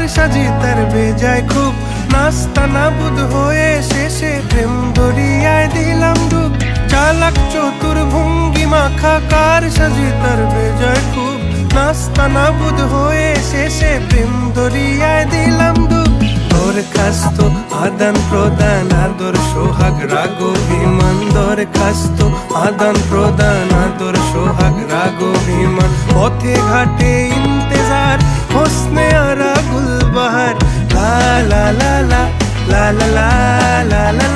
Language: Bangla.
কার সাজি তার বেজায় খুব নাস্তা নাবুদ হয়ে শেষে প্রেম দরিয়ায় দিলাম ডুব চালাক চতুর ভঙ্গি মাখা কার সাজি তার বেজায় খুব নাস্তা নাবুদ হয়ে শেষে প্রেম দরিয়ায় দিলাম ডুব দরখাস্ত আদান প্রদান আদর সোহাগ রাগ অভিমান দরখাস্ত আদান প্রদান আদর সোহাগ রাগ অভিমান পথে ঘাটে ইন্তেজার হোসনে আরা গুলবাহার লা লা লা লা লা লা লা লা